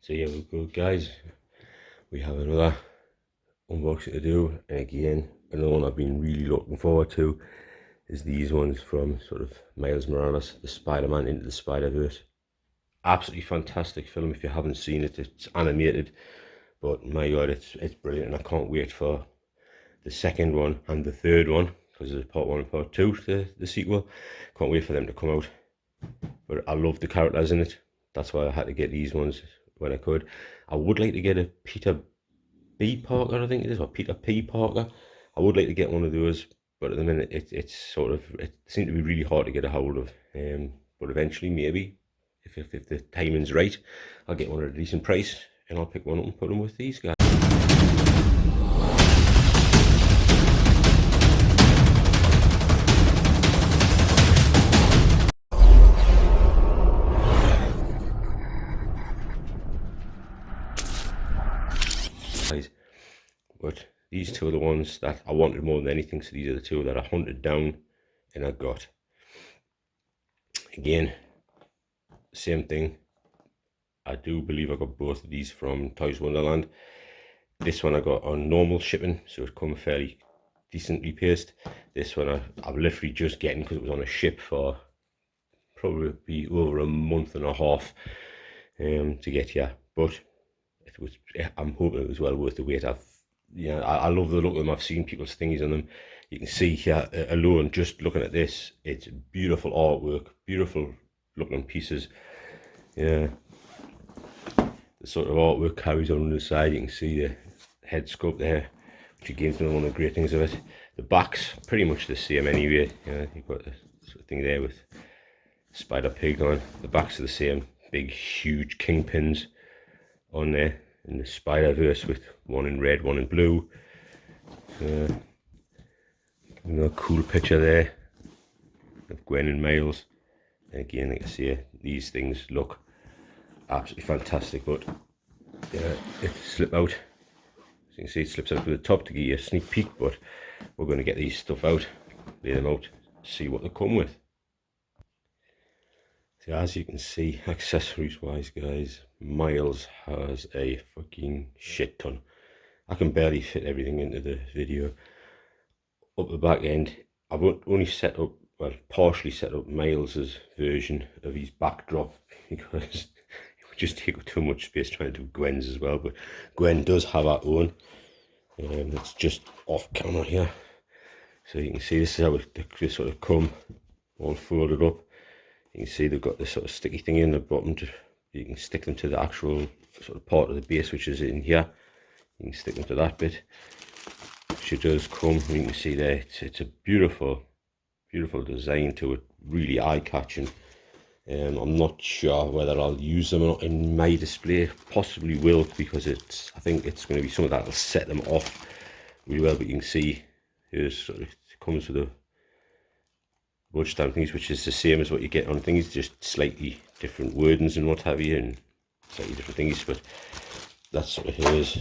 So yeah, we're good guys. We have another unboxing to do, and again, another one I've been really looking forward to is these ones from sort of Miles Morales, the Spider-Man Into the Spiderverse. Absolutely fantastic film. If you haven't seen it, it's animated, but my god, it's brilliant, and I can't wait for the second one and the third one, because there's part one and part two to the sequel. Can't wait for them to come out. But I love the characters in it. That's why I had to get these ones when I could. I would like to get a Peter B. Parker, I think it is, or Peter P. Parker. I would like to get one of those, but at the minute it seems to be really hard to get a hold of. But eventually, maybe, if the timing's right, I'll get one at a decent price, and I'll pick one up and put them with these guys. But these two are the ones that I wanted more than anything, so these are the two that I hunted down and I got. Again, same thing. I do believe I got both of these from Toys Wonderland. This one I got on normal shipping, so it come fairly decently paced. This one I'm literally just getting because it was on a ship for probably over a month and a half to get here. But it was, I'm hoping it was well worth the wait. I love the look of them. I've seen people's thingies on them. You can see here alone, just looking at this, it's beautiful artwork, beautiful looking pieces. Yeah, the sort of artwork carries on the side. You can see the head sculpt there, which again is one of the great things of it. The back's pretty much the same anyway. Yeah, you've got the sort of thing there with Spider Pig on. The backs are the same, big huge kingpins on there. In the Spiderverse with one in red, one in blue. Another cool picture there of Gwen and Miles. And again, like I say, these things look absolutely fantastic, but it slip out. As you can see, it slips out to the top to give you a sneak peek, but we're going to get these stuff out, lay them out, see what they come with. So as you can see, accessories wise guys, Miles has a fucking shit ton. I can barely fit everything into the video. Up the back end, I've only set up, well, partially set up Miles's version of his backdrop because it would just take up too much space trying to do Gwen's as well. But Gwen does have her own. It's just off camera here. So you can see this is how they sort of come all folded up. You can see they've got this sort of sticky thing in the bottom. You can stick them to the actual sort of part of the base, which is in here. You can stick them to that bit. She does come, you can see there, it's a beautiful, beautiful design to it, really eye-catching. I'm not sure whether I'll use them or not in my display. Possibly will, because I think it's going to be something that will set them off really well. But you can see here's sort of, it comes with a budge stamp things, which is the same as what you get on things, just slightly different wordings and what have you, and slightly different things. But that's sort of his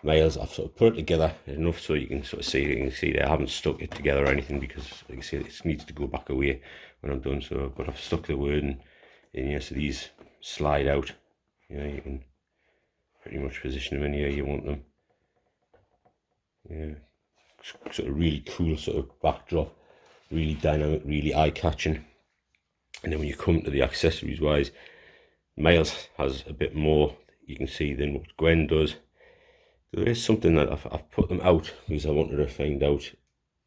Miles. I've sort of put it together enough so you can sort of see. You can see there I haven't stuck it together or anything because, like I say, it needs to go back away when I'm done. So, but I've stuck the wording in here, so these slide out. You know, you can pretty much position them in here you want them. Yeah, sort of really cool sort of backdrop. Really dynamic, really eye-catching. And then when you come to the accessories wise, Miles has a bit more, you can see, than what Gwen does. There is something that I've put them out because I wanted to find out,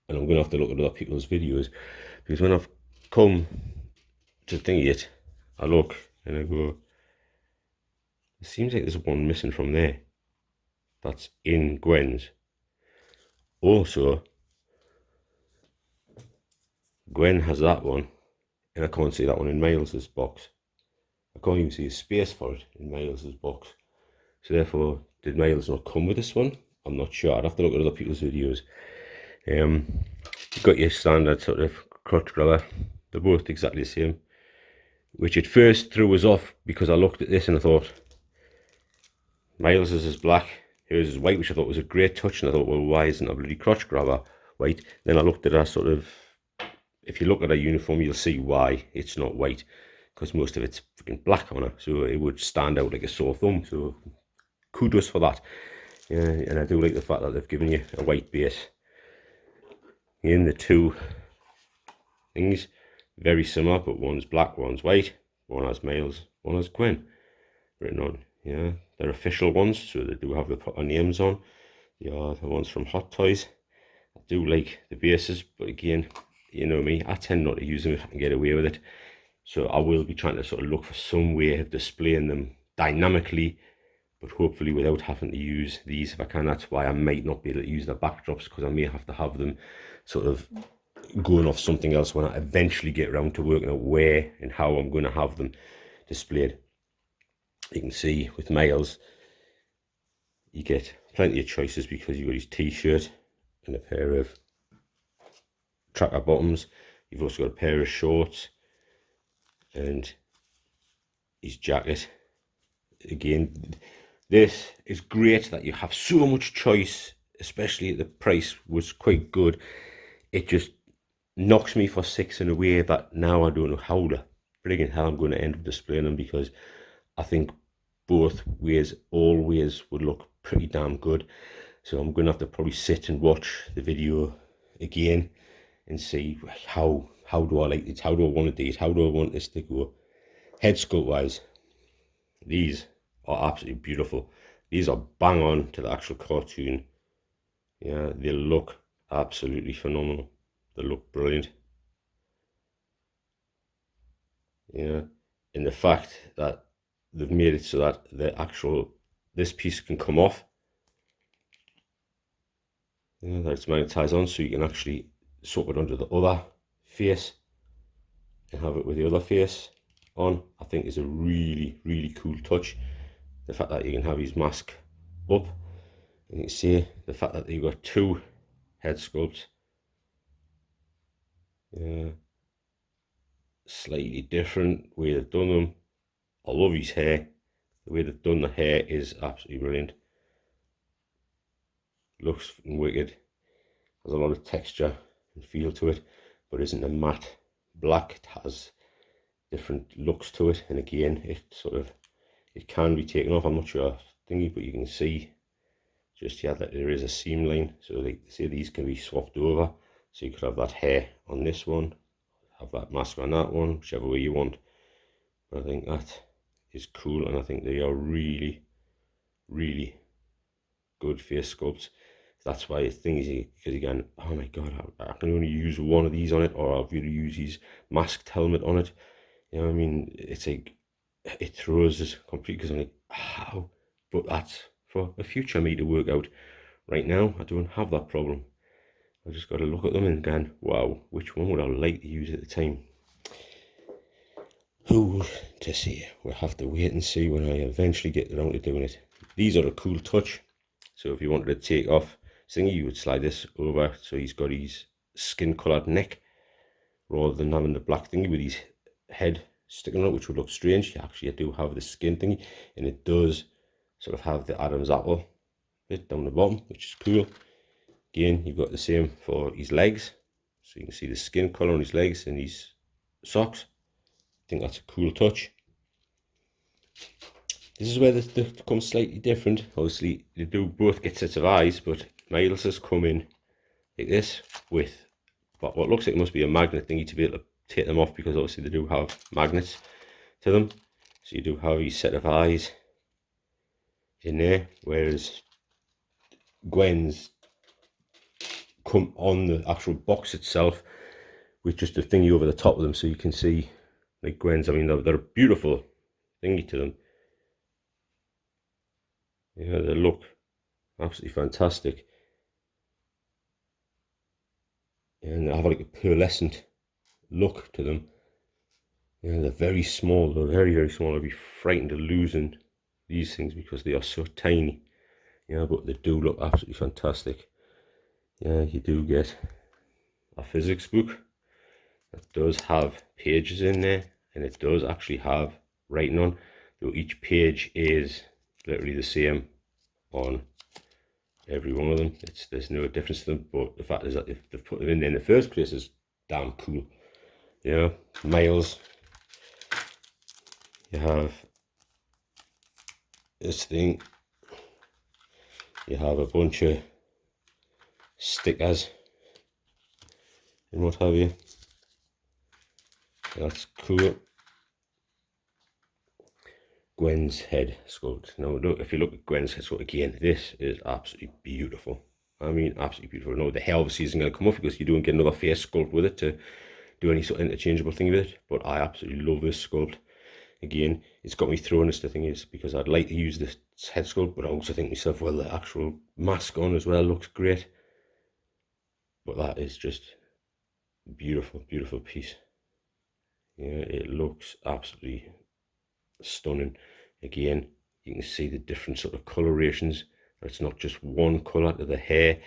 and I'm going to have to look at other people's videos, because when I've come to think it, I look and I go, it seems like there's one missing from there. That's in Gwen's. Also, Gwen has that one, and I can't see that one in Miles's box. I can't even see a space for it in Miles's box. So therefore, did Miles not come with this one? I'm not sure. I'd have to look at other people's videos. You've got your standard sort of crotch grabber. They're both exactly the same, which at first threw us off because I looked at this and I thought, Miles's is black, hers is white, which I thought was a great touch, and I thought, well, why isn't a bloody crotch grabber white? Then I looked at her sort of, if you look at her uniform, you'll see why it's not white, because most of it's freaking black on her, so it would stand out like a sore thumb. So kudos for that. Yeah, and I do like the fact that they've given you a white base. In the two things, very similar, but one's black, one's white. One has males, one has Gwen written on. Yeah, they're official ones, so they do have the proper names on. They are the ones from Hot Toys. I do like the bases, but again, you know me, I tend not to use them if I can get away with it. So I will be trying to sort of look for some way of displaying them dynamically, but hopefully without having to use these if I can. That's why I might not be able to use the backdrops, because I may have to have them sort of going off something else when I eventually get around to working out where and how I'm going to have them displayed. You can see with males, you get plenty of choices because you've got his t-shirt and a pair of tracker bottoms. You've also got a pair of shorts and his jacket. Again, this is great that you have so much choice, especially the price was quite good. It just knocks me for six in a way that now I don't know how the friggin' hell I'm going to end up displaying them, because I think both ways, always would look pretty damn good. So I'm going to have to probably sit and watch the video again and see how do I like it, how do I want to do it, how do I want this to go. Head sculpt wise, these are absolutely beautiful. These are bang on to the actual cartoon. Yeah, they look absolutely phenomenal. They look brilliant. Yeah, and the fact that they've made it so that this piece can come off. Yeah, that it's magnetized on, so you can actually swap it onto the other face and have it with the other face on. I think is a really, really cool touch. The fact that you can have his mask up, and you can see the fact that you've got two head sculpts. Yeah, slightly different way they've done them. I love his hair. The way they've done the hair is absolutely brilliant. Looks wicked. Has a lot of texture and feel to it, but isn't a matte black. It has different looks to it, and again, it can be taken off. I'm not sure thingy, but you can see just here that there is a seam line. So they say these can be swapped over. So you could have that hair on this one, have that mask on that one, whichever way you want. But I think that is cool, and I think they are really, really good face sculpts. That's why it's things, because again, oh my god, I can only use one of these on it, or I'll really use his masked helmet on it. You know what I mean? It's like, it throws us completely, because I'm like, how? But that's for a future me to work out. Right now, I don't have that problem. I just got to look at them and go, wow, which one would I like to use at the time? Who to see? We'll have to wait and see when I eventually get around to doing it. These are a cool touch. So if you wanted to take off thingy, you would slide this over so he's got his skin coloured neck, rather than having the black thingy with his head sticking out, which would look strange. Actually, I do have the skin thingy, and it does sort of have the Adam's apple bit down the bottom, which is cool. Again, you've got the same for his legs, so you can see the skin colour on his legs and his socks. I think that's a cool touch. This is where this becomes slightly different. Obviously, they do both get sets of eyes, but Miles has come in like this with what looks like it must be a magnet thingy to be able to take them off, because obviously they do have magnets to them. So you do have his set of eyes in there, whereas Gwen's come on the actual box itself with just a thingy over the top of them, so you can see like Gwen's. I mean, they're a beautiful thingy to them. Yeah, they look absolutely fantastic, and they have like a pearlescent look to them. Yeah, they're very small. They're very, very small. I'd be frightened of losing these things because they are so tiny. Yeah, but they do look absolutely fantastic. Yeah, you do get a physics book that does have pages in there, and it does actually have writing on. So each page is literally the same on every one of them. There's no difference to them, but the fact is that if they've put them in there in the first place is damn cool. Yeah, Miles You have this thing, you have a bunch of stickers and what have you. That's cool. Gwen's head sculpt. Now look, if you look at Gwen's head sculpt again, this is absolutely beautiful. I mean, absolutely beautiful. No, the hair obviously isn't going to come off because you don't get another face sculpt with it to do any sort of interchangeable thing with it. But I absolutely love this sculpt. Again, it's got me throwing this. The thing is, because I'd like to use this head sculpt, but I also think to myself, well, the actual mask on as well looks great. But that is just beautiful, beautiful piece. Yeah, it looks absolutely stunning. Again, you can see the different sort of colorations. It's not just one color to the hair.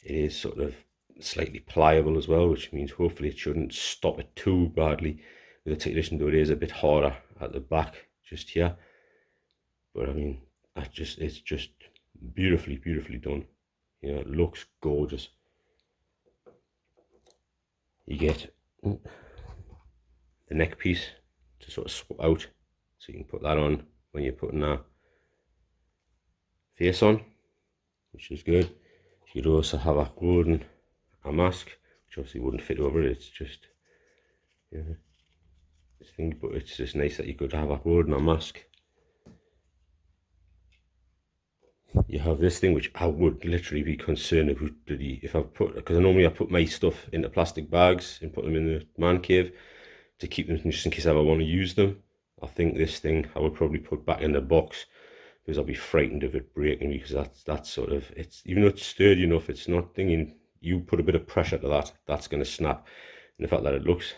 It is sort of slightly pliable as well, which means hopefully it shouldn't stop it too badly with the technician, though it is a bit harder at the back just here. But I mean, it's just beautifully, beautifully done. You know, it looks gorgeous. You get the neck piece to sort of swap out, so you can put that on when you're putting that face on, which is good. You could also have a mask, which obviously wouldn't fit over it. It's just, you know, this thing, but it's just nice that you could have a mask. You have this thing, which I would literally be concerned if I put, because normally I put my stuff into plastic bags and put them in the man cave to keep them just in case I ever want to use them. I think this thing I would probably put back in the box because I'll be frightened of it breaking, because that's sort of, it's, even though it's sturdy enough, it's not thinking, you put a bit of pressure to that, that's going to snap. And the fact that it looks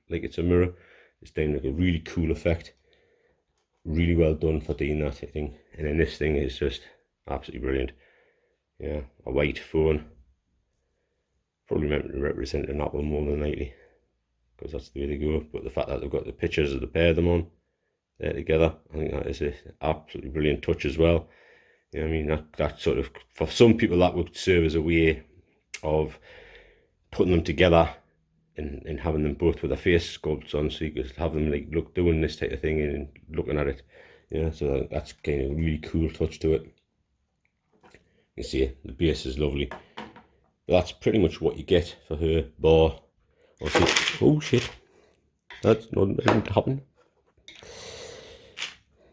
like it's a mirror, it's doing like a really cool effect. Really well done for doing that thing. And then this thing is just absolutely brilliant. Yeah, a white phone, probably meant to represent an Apple more than likely, because that's the way they go. But the fact that they've got the pictures of the pair of them on there together, I think that is an absolutely brilliant touch as well. You know what I mean? That sort of, for some people, that would serve as a way of putting them together and having them both with a face sculpts on, so you could have them like doing this type of thing and looking at it. Yeah, so that's kind of a really cool touch to it. You see the base is lovely. But that's pretty much what you get for her bar. Oh shit, that's not going to happen.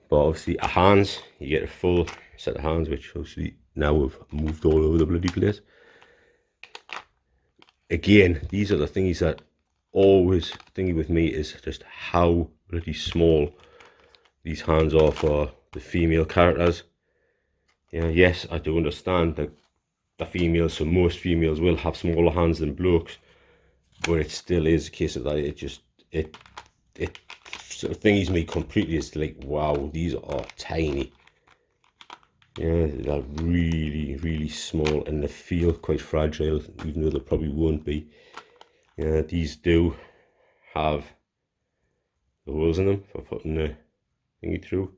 But obviously her hands, you get a full set of hands, which obviously now have moved all over the bloody place. Again, these are the things that always thinking with me is just how bloody small these hands are for the female characters. Yeah, yes, I do understand that the females, so most females will have smaller hands than blokes, but it still is a case of that it sort of thingies me completely. It's like, wow, these are tiny. Yeah, they're really, really small, and they feel quite fragile, even though they probably won't be. Yeah, these do have the holes in them for putting the thingy through.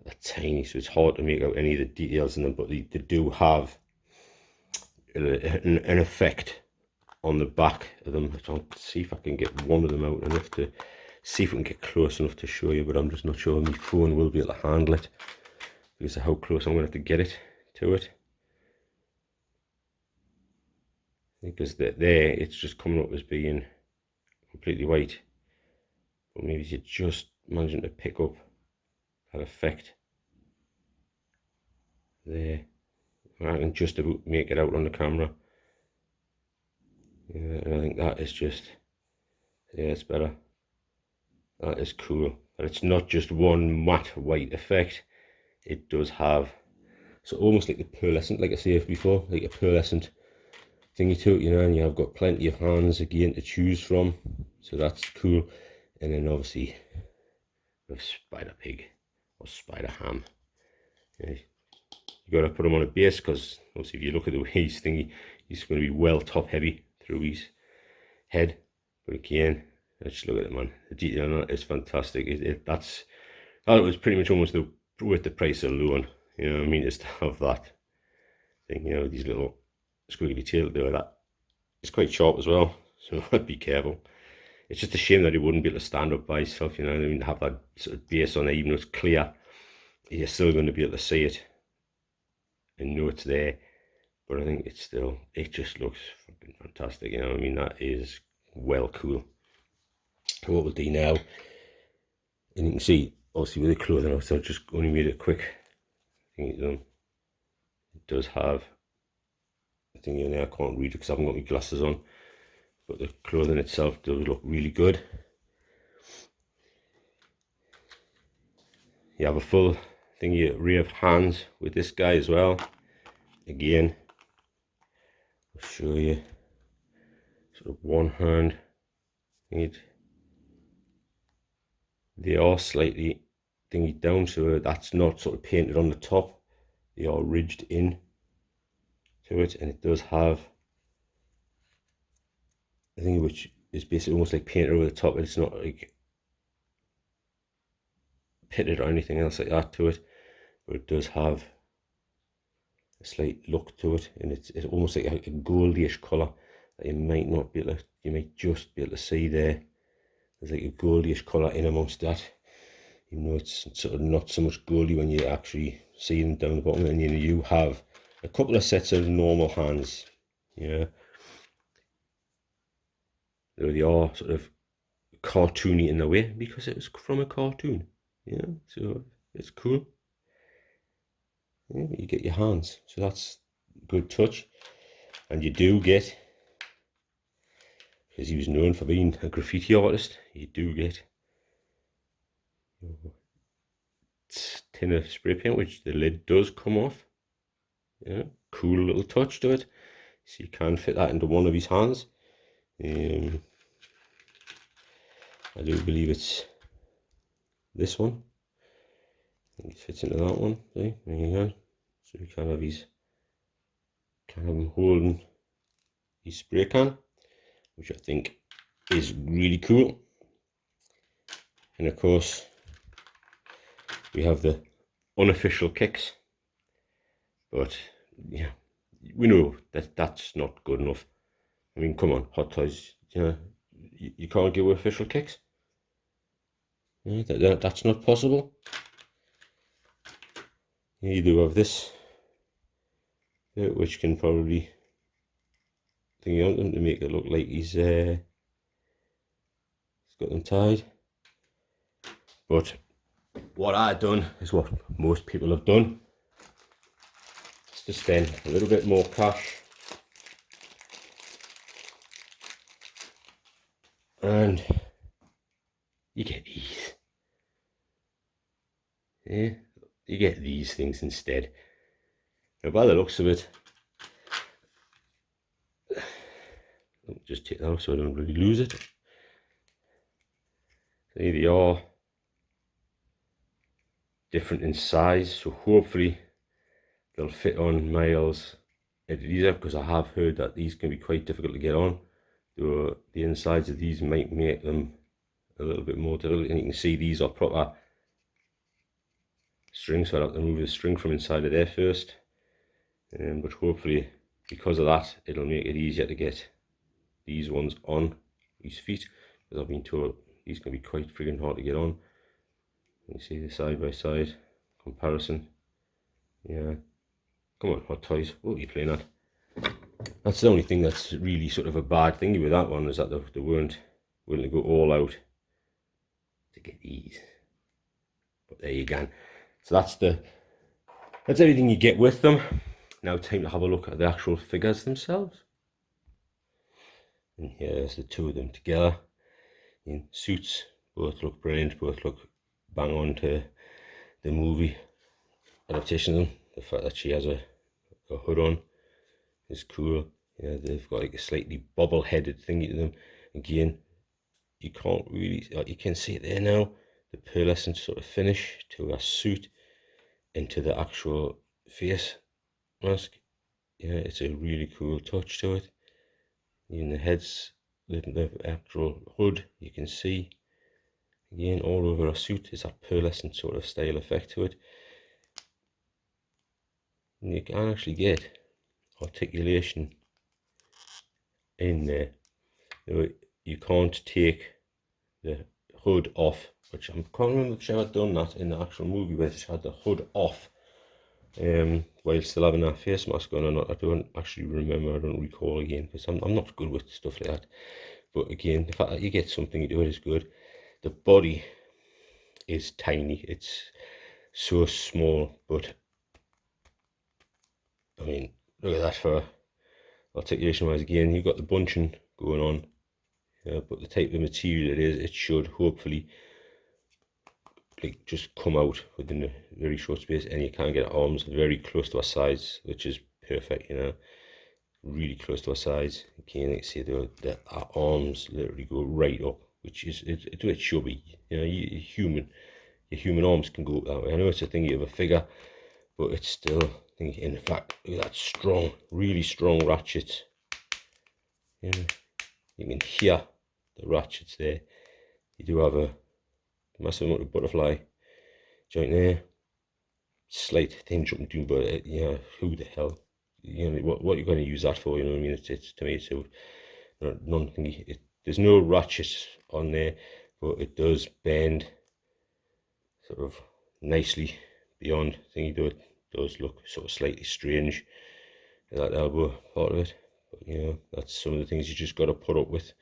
They're tiny, so it's hard to make out any of the details in them, but they do have an effect on the back of them. I'll see if I can get one of them out enough to see if we can get close enough to show you, but I'm just not sure my phone will be able to handle it because of how close I'm going to have to get it to it. Because there it's just coming up as being completely white, but maybe you're just managing to pick up that effect there. I can just about make it out on the camera. Yeah, and I think that is just, yeah, it's better. That is cool. But it's not just one matte white effect. It does have, so almost like the pearlescent, like I said before, like a pearlescent thingy to it, you know, and you've got plenty of hands again to choose from. So that's cool. And then obviously with Spider Pig or Spider Ham. Yeah, you got to put him on a base because obviously if you look at the way he's thingy, he's going to be well top heavy through his head. But again, let's look at it, man. The detail on that is fantastic. That was pretty much almost worth the price alone. You know what I mean? Just to have that thing, you know, these little squiggly tail there, that it's quite sharp as well. So I'd be careful. It's just a shame that it wouldn't be able to stand up by itself, you know what I mean? Have that sort of base on there, even though it's clear, you're still going to be able to see it and know it's there. But I think it's still, it just looks fucking fantastic, you know what I mean? That is well cool. So what we'll do now, and you can see, obviously with the clothing, I've just only made it quick. I think it does have, I think in there, I can't read it because I haven't got my glasses on, but the clothing itself does look really good. You have a full thingy array of hands with this guy as well. Again, I'll show you sort of one hand. They are slightly thingy down, so that's not sort of painted on the top. They are ridged in to it, and it does have a thing which is basically almost like painted over the top. It's not like pitted or anything else like that to it, but it does have a slight look to it, and it's almost like a goldish colour that you might not be able to, you might just be able to see there. There's like a goldish colour in amongst that, even though it's sort of not so much goldy when you actually see them down the bottom. And you have a couple of sets of normal hands, yeah. They are sort of cartoony in a way because it was from a cartoon, yeah. So it's cool. Yeah, you get your hands, so that's a good touch. And you do get, because he was known for being a graffiti artist, you do get a tin of spray paint, which the lid does come off. Yeah, cool little touch to it. So you can fit that into one of his hands. I do believe it's this one. I think it fits into that one. See, there you go. So you can have him holding his spray can, which I think is really cool. And of course, we have the unofficial kicks, but yeah, we know that that's not good enough. I mean, come on, Hot Toys, you know, you can't give official kicks. Yeah, that's not possible. You do have this, which can probably thingy on them to make it look like he's got them tied. But what I've done is what most people have done, is to spend a little bit more cash and you get these. Yeah, you get these things instead. Now, by the looks of it, let me just take that off so I don't really lose it. So here they are, different in size, so hopefully they'll fit on Miles easier, because I have heard that these can be quite difficult to get on. So the insides of these might make them a little bit more difficult, and you can see these are proper strings, so I have to remove the string from inside of there first. But hopefully, because of that, it'll make it easier to get these ones on his feet, because I've been told these can be quite friggin' hard to get on. You see the side by side comparison. Yeah, come on, Hot Toys, what are you playing at? That's the only thing that's really sort of a bad thing with that one, is that they weren't willing to go all out to get these. But there you go. So that's everything you get with them. Now time to have a look at the actual figures themselves. And here's the two of them together in suits. Both look brilliant, both look bang on to the movie adaptation of them. The fact that she has a hood on is cool. Yeah, they've got like a slightly bobble-headed thingy to them. Again, you can't really, you can see it there now, the pearlescent sort of finish to a suit into the actual face mask. Yeah, it's a really cool touch to it. In the heads, the actual hood, you can see again all over a suit is that pearlescent sort of style effect to it. And you can actually get articulation in there. You can't take the hood off, which I can't remember if she ever done that in the actual movie where she had the hood off while still having that face mask on or not. I don't actually remember, I don't recall again, because I'm not good with stuff like that. But again, the fact that you get something to do it is good. The body is tiny, it's so small, but I mean, look at that for articulation wise. Again, you've got the bunching going on, but the type of material it is, it should hopefully like just come out within a very short space, and you can get arms very close to her sides, which is perfect, you know, really close to her sides. Again, like see the arms literally go right up, which is it's a bit chubby, you know. Your human arms can go up that way. I know it's a thingy of a figure, but it's still thingy. In fact, look at that strong, really strong ratchet. You know, you can hear the ratchets there. You do have a massive amount of butterfly joint there. Slight thin jumping down, but yeah, who the hell? You know what you're going to use that for? You know what I mean? It's to me, it's non-thingy. There's no ratchets on there, but it does bend sort of nicely beyond thingy. Though it does look sort of slightly strange, that elbow part of it. But you know, that's some of the things you just got to put up with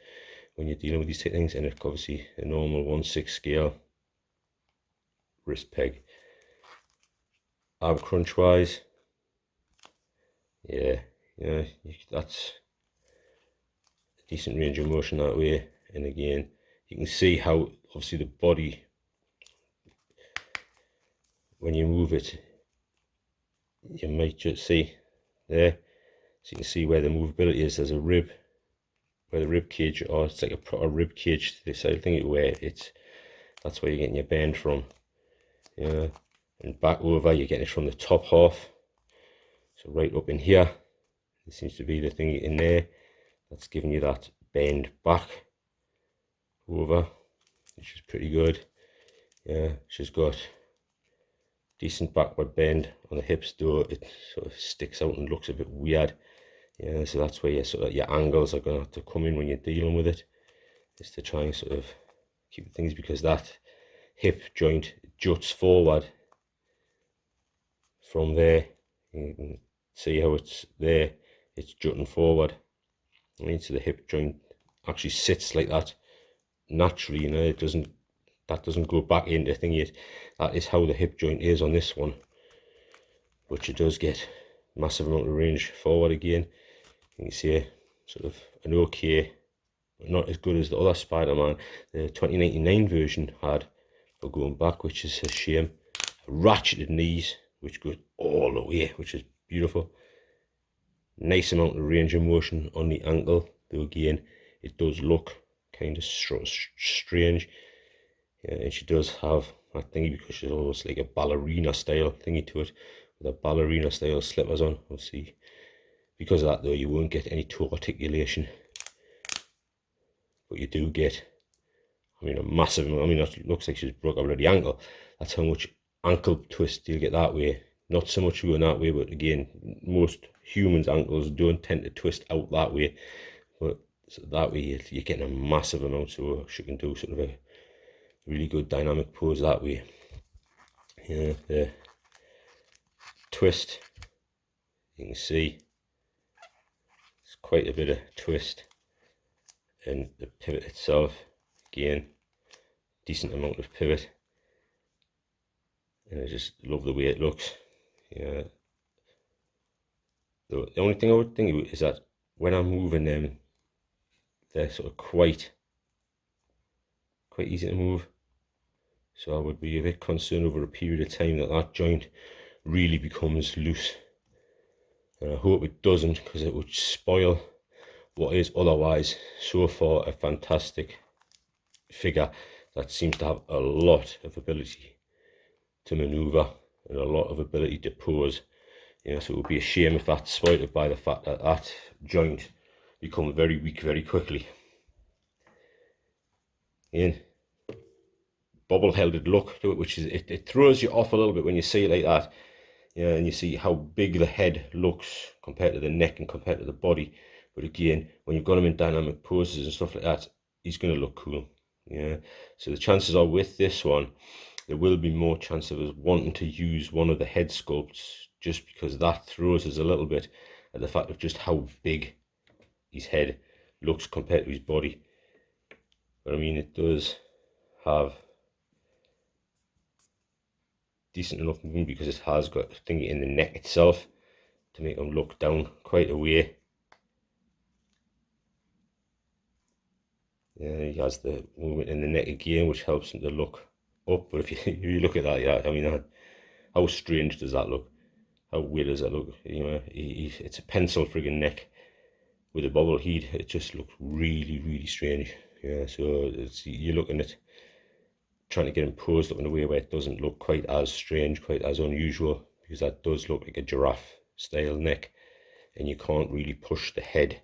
when you're dealing with these things. And it's obviously a normal 1/6 scale wrist peg. Arm crunch wise, yeah, that's a decent range of motion that way. And again, you can see how obviously the body, when you move it, you might just see there, so you can see where the movability is. There's a rib, where the rib cage, or it's like a proper rib cage to this side. I think where that's where you're getting your bend from. Yeah, and back over, you're getting it from the top half. So right up in here, there seems to be the thing in there that's giving you that bend back over, which is pretty good. Yeah, she's got decent backward bend on the hips, though it sort of sticks out and looks a bit weird. Yeah, so that's where your angles are going to have to come in when you're dealing with it, is to try and sort of keep things, because that hip joint juts forward from there. You can see how it's there, it's jutting forward. I mean, so the hip joint actually sits like that naturally, you know. That doesn't go back into thingy. That is how the hip joint is on this one, but it does get massive amount of range forward again. You can see sort of an okay, but not as good as the other Spider-Man the 2099 version had for going back, which is a shame. Ratcheted knees, which goes all the way, which is beautiful. Nice amount of range of motion on the ankle, though again it does look kind of strange. Yeah, and she does have that thingy, because she's almost like a ballerina style thingy to it, with a ballerina style slippers on. We'll see. Because of that though, you won't get any toe articulation, but you do get, I mean, a massive, I mean, that looks like she's broke a bloody ankle. That's how much ankle twist you'll get that way. Not so much going that way, but again, most humans' ankles don't tend to twist out that way, but so that way you're getting a massive amount, so she can do sort of a really good dynamic pose that way. Yeah, the twist, you can see it's quite a bit of twist, and the pivot itself, again, decent amount of pivot, and I just love the way it looks. Yeah, the only thing I would think is that when I'm moving them, they're sort of quite easy to move, so I would be a bit concerned over a period of time that joint really becomes loose, and I hope it doesn't, because it would spoil what is otherwise so far a fantastic figure that seems to have a lot of ability to maneuver and a lot of ability to pose. You know, so it would be a shame if that's spoiled by the fact that that joint becomes very weak very quickly. In bobble-headed look to it, which is it throws you off a little bit when you see it like that. Yeah, and you see how big the head looks compared to the neck and compared to the body. But again, when you've got him in dynamic poses and stuff like that, he's going to look cool. Yeah, so the chances are with this one, there will be more chance of us wanting to use one of the head sculpts, just because that throws us a little bit at the fact of just how big his head looks compared to his body. But I mean, it does have decent enough movement because it has got a thingy in the neck itself to make him look down quite a way. Yeah, he has the movement in the neck again, which helps him to look up. But if you, if you look at that, yeah, I mean, how strange does that look? How weird does that look? You know, it's a pencil friggin' neck with a bobble head. It just looks really, really strange. Yeah, so you're looking at trying to get him posed up in a way where it doesn't look quite as strange, quite as unusual, because that does look like a giraffe style neck, and you can't really push the head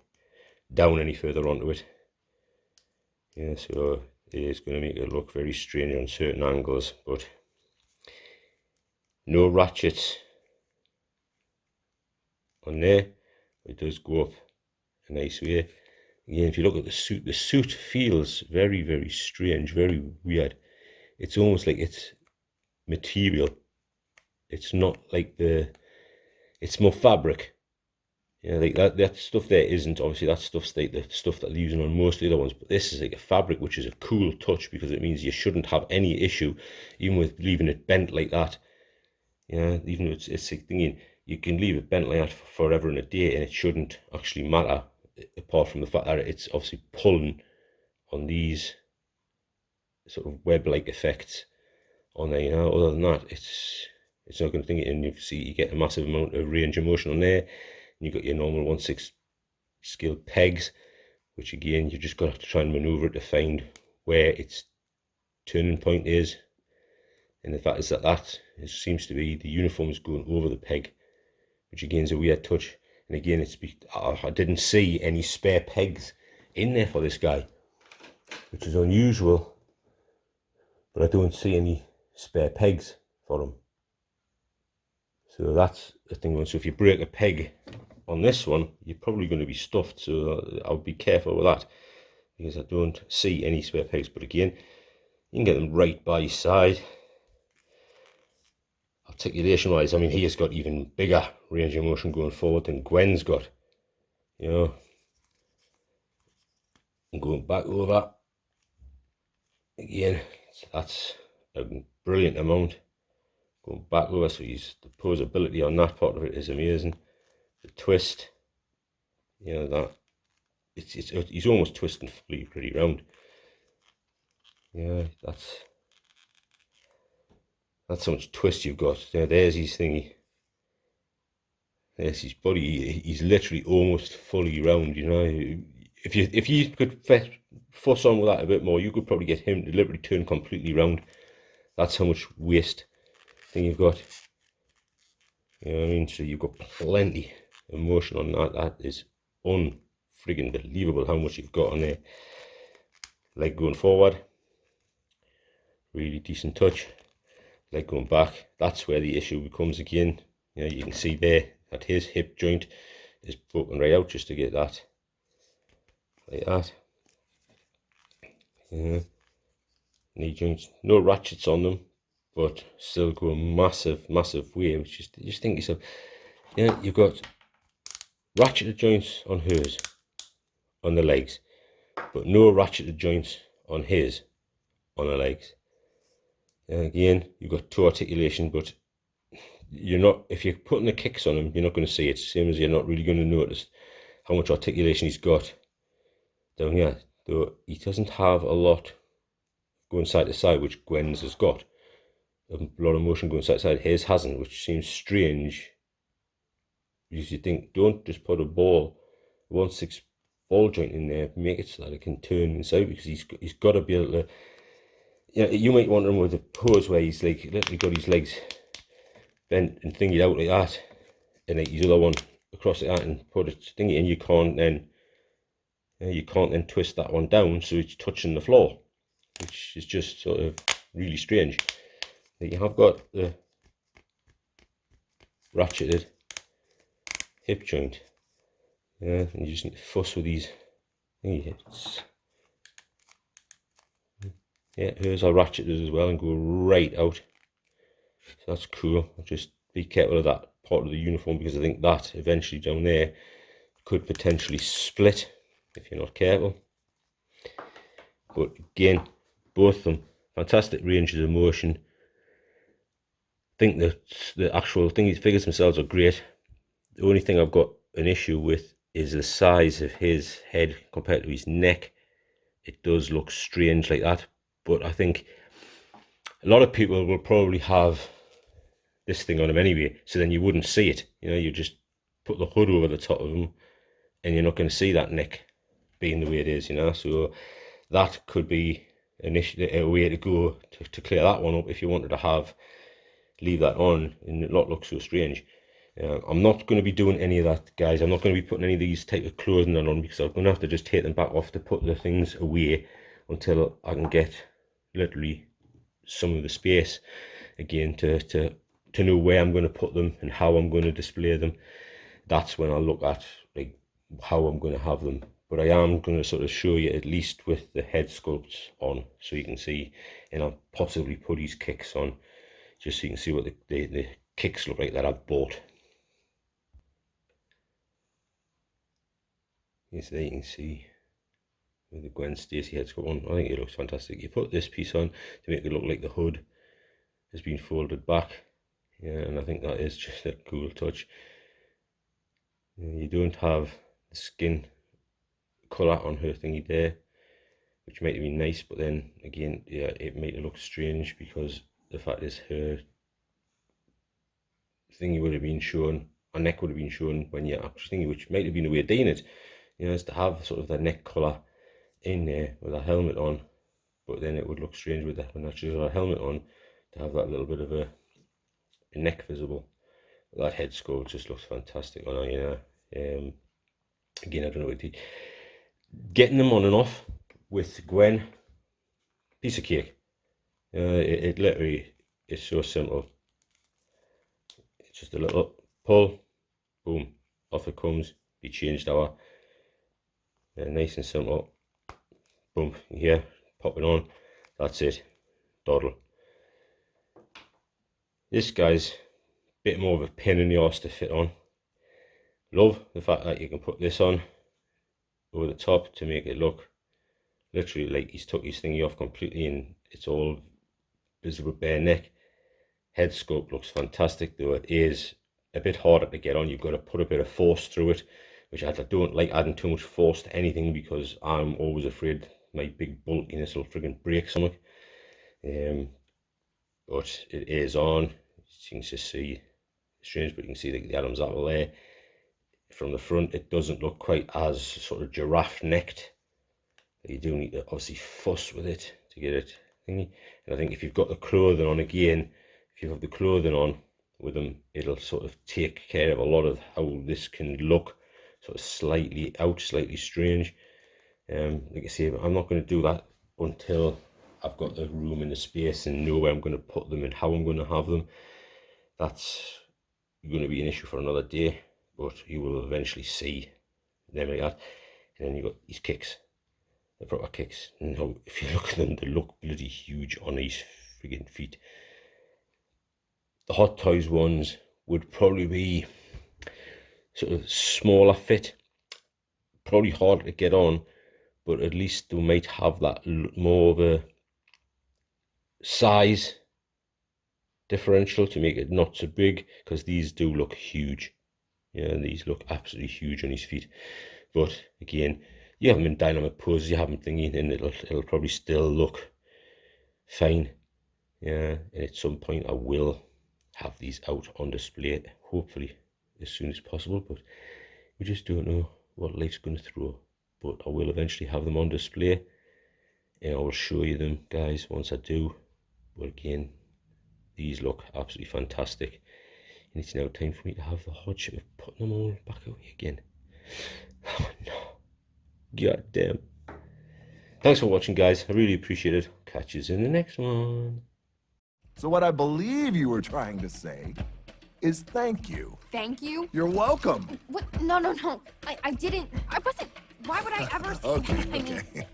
down any further onto it. Yeah, so it is going to make it look very strange on certain angles, but no ratchets on there. It does go up a nice way. Again, if you look at the suit feels very, very strange, very weird. It's almost like it's material. It's not like it's more fabric. Yeah, like that stuff there isn't, obviously that stuff's like the stuff that they're using on most of the other ones, but this is like a fabric, which is a cool touch because it means you shouldn't have any issue even with leaving it bent like that. Yeah, even though it's like thinking you can leave it bent like that for forever and a day and it shouldn't actually matter, apart from the fact that it's obviously pulling on these sort of web-like effects on there, you know. Other than that, it's not going to think it, and you see you get a massive amount of range of motion on there, and you've got your normal 1/6 scale pegs, which again you just got to have to try and maneuver it to find where its turning point is. And the fact is that it seems to be the uniform's going over the peg, which again is a weird touch. And again, I didn't see any spare pegs in there for this guy, which is unusual, but I don't see any spare pegs for him. So that's the thing. So if you break a peg on this one, you're probably going to be stuffed. So I'll be careful with that because I don't see any spare pegs. But again, you can get them right by your side. Articulation wise, I mean, he has got even bigger range of motion going forward than Gwen's got, you know. And going back over again, that's a brilliant amount. Going back over, so the posability on that part of it is amazing. The twist, you know, that he's almost twisting fully pretty round. Yeah, that's how much twist you've got. Yeah, there's his thingy. There's his body. He's literally almost fully round. You know, if you could fuss on with that a bit more, you could probably get him to deliberately turn completely round. That's how much waist thing you've got. You know what I mean? So you've got plenty of motion on that. That is unfriggin' believable how much you've got on there. Leg going forward, really decent touch. Leg going back, that's where the issue becomes again. You know, you can see there that his hip joint is broken right out just to get that like that. Yeah. Knee joints, no ratchets on them, but still go a massive, massive way. Which is, you just think yourself, yeah, you've got ratcheted joints on hers, on the legs, but no ratcheted joints on his, on the legs. And again, you've got toe articulation, but you're not, if you're putting the kicks on him, you're not going to see it. Same as you're not really going to notice how much articulation he's got down here. Though he doesn't have a lot going side to side, which Gwen's has got. A lot of motion going side to side. His hasn't, which seems strange. Because you think, don't just put a 1/6 ball joint in there, make it so that it can turn inside, because he's got to be able to. You know, you might want him with a pose where he's like literally got his legs bent and thingy out like that, and like his other one across like that, and put it thingy, and you can't then twist that one down so it's touching the floor, which is just sort of really strange. You have got the ratcheted hip joint, yeah, and you just need to fuss with these thingy hips. Yeah, hers are ratcheted as well and go right out. So that's cool. Just be careful of that part of the uniform, because I think that eventually down there could potentially split if you're not careful. But again, both of them, fantastic ranges of motion. I think that the actual figures themselves are great. The only thing I've got an issue with is the size of his head compared to his neck. It does look strange like that, but I think a lot of people will probably have this thing on him anyway, so then you wouldn't see it. You know, you just put the hood over the top of him and you're not going to see that neck being the way it is, you know. So that could be a way to go to clear that one up if you wanted to leave that on and it not look so strange. I'm not going to be doing any of that, guys. I'm not going to be putting any of these type of clothing on because I'm going to have to just take them back off to put the things away until I can get literally some of the space again to know where I'm going to put them and how I'm going to display them. That's when I'll look at like how I'm going to have them. But I am going to sort of show you at least with the head sculpts on, so you can see, and I'll possibly put his kicks on just so you can see what the kicks look like that I've bought. Yes, there you can see with the Gwen Stacey head sculpt on. I think it looks fantastic. You put this piece on to make it look like the hood has been folded back. Yeah, and I think that is just a cool touch. You don't have the skin colour on her thingy there, which might have been nice, but then again, yeah, it made it look strange because the fact is her thingy would have been shown, her neck would have been shown when you actually thingy, which might have been the way of doing it, you know, is to have sort of the neck colour in there with a helmet on, but then it would look strange with when actually got a helmet on to have that little bit of a neck visible. That head sculpt just looks fantastic on her, you know. Again, I don't know what it, getting them on and off with Gwen, piece of cake. It literally is so simple. It's just a little pull, boom, off it comes. Be changed our, nice and simple. Boom, here, pop it on. That's it. Doddle. This guy's a bit more of a pain in the arse to fit on. Love the fact that you can put this on over the top to make it look literally like he's took his thingy off completely and it's all visible bare neck. Head sculpt looks fantastic, though it is a bit harder to get on. You've got to put a bit of force through it, which I don't like adding too much force to anything because I'm always afraid my big bulkiness will friggin' break something. But it is on. You can just see, strange, but you can see the Adam's apple there. From the front, it doesn't look quite as sort of giraffe necked. You do need to obviously fuss with it to get it thingy. And I think if you've got the clothing on again, if you have the clothing on with them, it'll sort of take care of a lot of how this can look sort of slightly out, slightly strange. Like I say, I'm not going to do that until I've got the room and the space and know where I'm going to put them and how I'm going to have them. That's going to be an issue for another day, but you will eventually see them like that. And then you've got these kicks, the proper kicks. Now, if you look at them, they look bloody huge on these friggin' feet. The Hot Toys ones would probably be sort of smaller fit, probably harder to get on, but at least they might have that more of a size differential to make it not so big, because these do look huge. Yeah, these look absolutely huge on his feet. But again, you have them in dynamic poses, you have them thingy, and it'll probably still look fine. Yeah, and at some point I will have these out on display, hopefully as soon as possible, but we just don't know what life's going to throw. But I will eventually have them on display and I will show you them, guys, once I do. But again, these look absolutely fantastic, and it's now time for me to have the hardship of putting them all back out again. Oh no, god damn. Thanks for watching, guys. I really appreciate it. Catch you in the next one. So what I believe you were trying to say is thank you. Thank you? You're welcome. What? No. I didn't. I wasn't. Why would I ever say that? I mean, Okay.